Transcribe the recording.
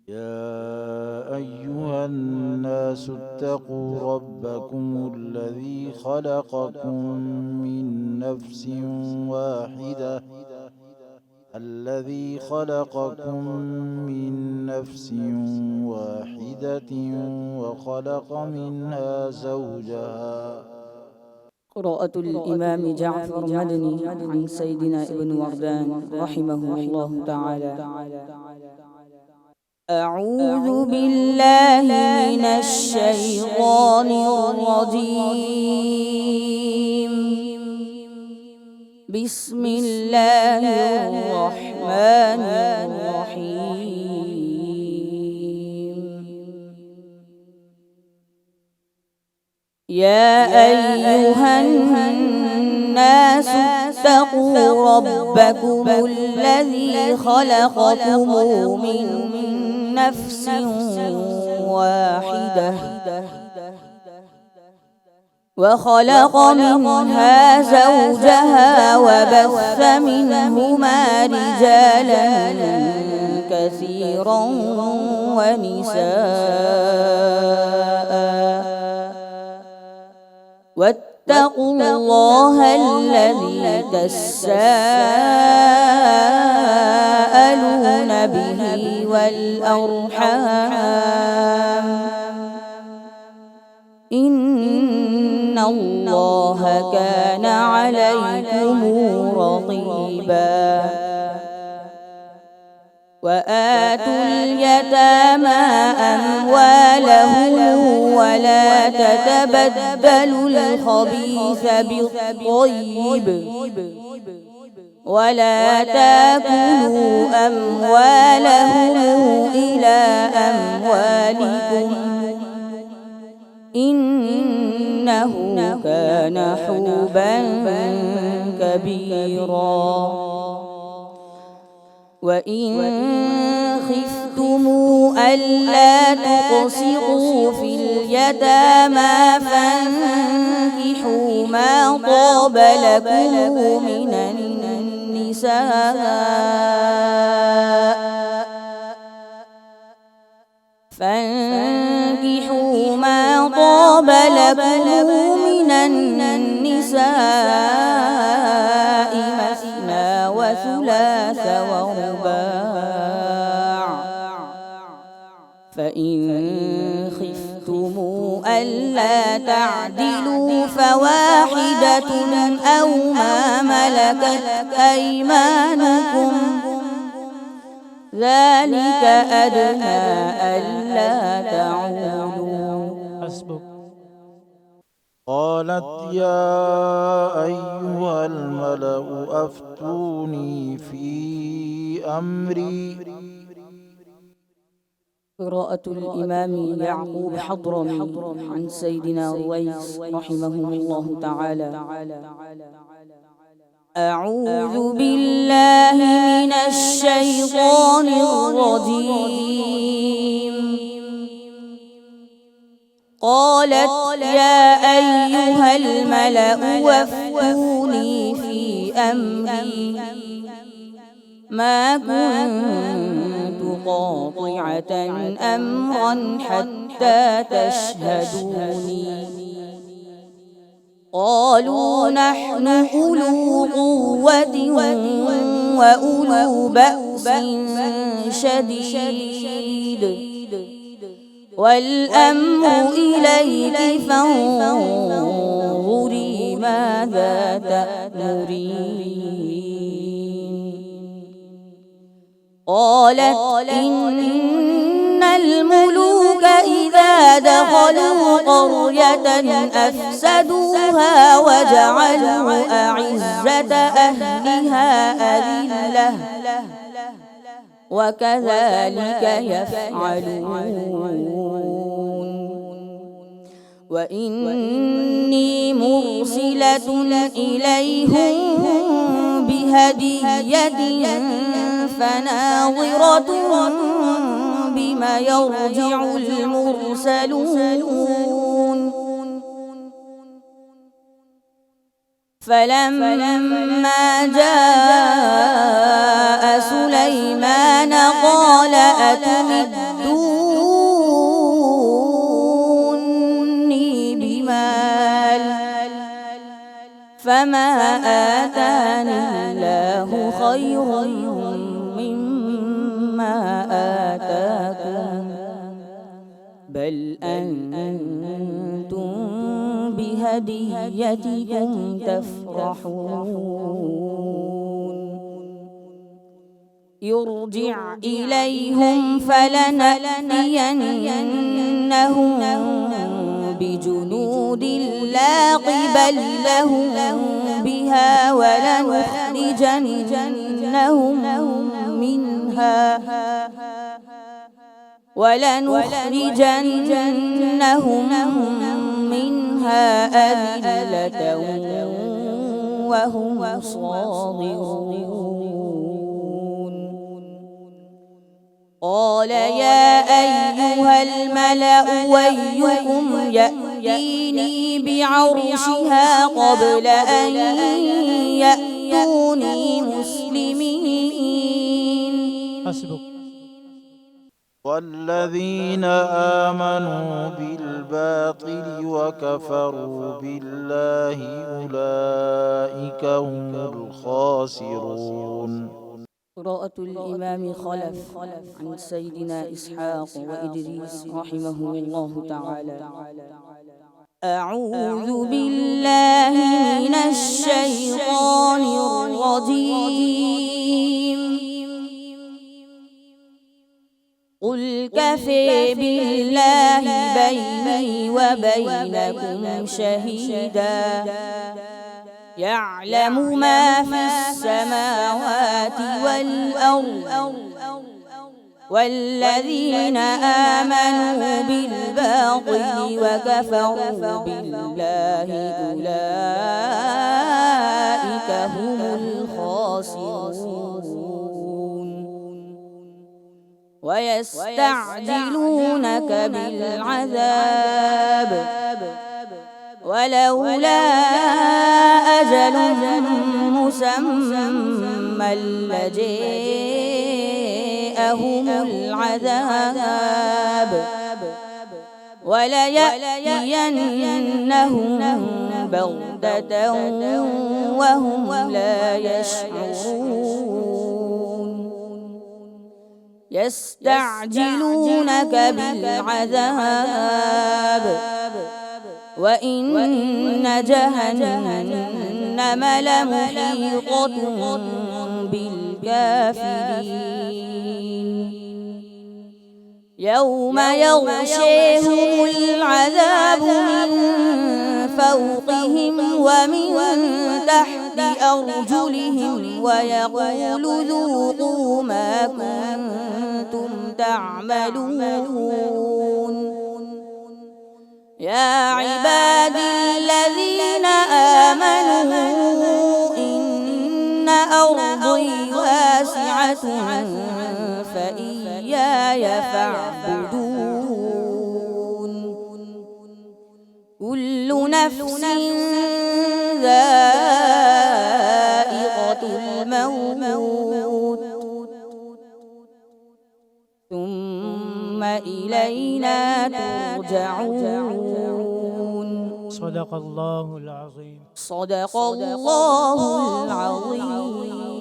يا أيها الناس اتقوا ربكم الذي خلقكم من نفس واحدة وخلق منها زوجها. قراءة الإمام جعفر مدني عن سيدنا ابن وردان رحمه الله تعالى. أعوذ بالله من الشيطان الرجيم. بسم الله الرحمن الرحيم. يا أيها الناس اتقوا ربكم الذي خلقكم من نفس واحدة وخلق منها زوجها وبث منهما رجالا كثيرا ونساء واتقوا الله الذي تساءلون به والأرحام إن الله كان عليكم رقيبا. وآتوا اليتامى أموالهم ولا تتبدلوا الخبيث بالطيب ولا تاكلوا أموالهم إلى أموالكم إنه كان حوبا كبيرا. وإن خفتم ألا تقسطوا في اليتامى فانكحوا ما طاب لكم من النساء مثنى وثلاث ورباع. فإن خفتم ألا تعدلوا فواحدة أو ما ملكت أيمانكم ذلك أدنى ألا تعولوا. حسبك. قالت يا أيها الملأ أفتوني في أمري. قراءة الإمام يعقوب حضرمي عن سيدنا رويس رحمه الله تعالى. أعوذ بالله من الشيطان الرجيم. قالت يا أيها الملأ وافتوني في أمري ما كنت قاطعة أمرا حتى تشهدوني. قالوا نحن أولو قوة وأولو بأس شديد والأمر إليك فانظري ماذا تأمرين. قالت إن الملوك إذا دخلوا قرية أفسدوها وجعلوا أعزة أهلها أذلة وكذلك يفعلون. وإني مرسلة إليهم بهدية فناظرة بما يرجع المرسلون. فلما جاء سليمان قال أتمدني خير مما آتاكم بل أنتم بهديتكم تفرحون يرجع إليهم فلنأتينهم بجنود لا قبل لهم بها ولنخرجنهم منها أذلة وهم صاغرون قال يا أيها الملأ أيكم يأتيني بعرشها قبل أن يأتوني مسلمين حسبك. والذين آمنوا بالباطل وكفروا بالله أولئك هم الخاسرون. قراءة الإمام خلف عن سيدنا إسحاق وإدريس رحمه الله تعالى. أعوذ بالله من الشيطان الرجيم. قل كفى بالله بيني وبينكم شهيدا يعلم ما في السماوات والأرض والذين آمنوا بالباطل وكفروا بالله أولئك هم الخاسرون ويستعجلونك بالعذاب ولولا أجل مسمى لجاءهم العذاب وليأتينهم بغتة وهم لا يشعرون يستعجلونك بالعذاب وإن جهنم لمحيطة بالكافرين يوم يغشيهم العذاب من فوقهم ومن تحت أرجلهم ويقول ذوقوا ما كنتم تعملون يا عبادي الذين آمنوا إن أرضي واسعة فإياي فاعبدون كل نفس ذائقة الموت ثم إلينا ترجعون. صدق الله العظيم. صدق الله العظيم.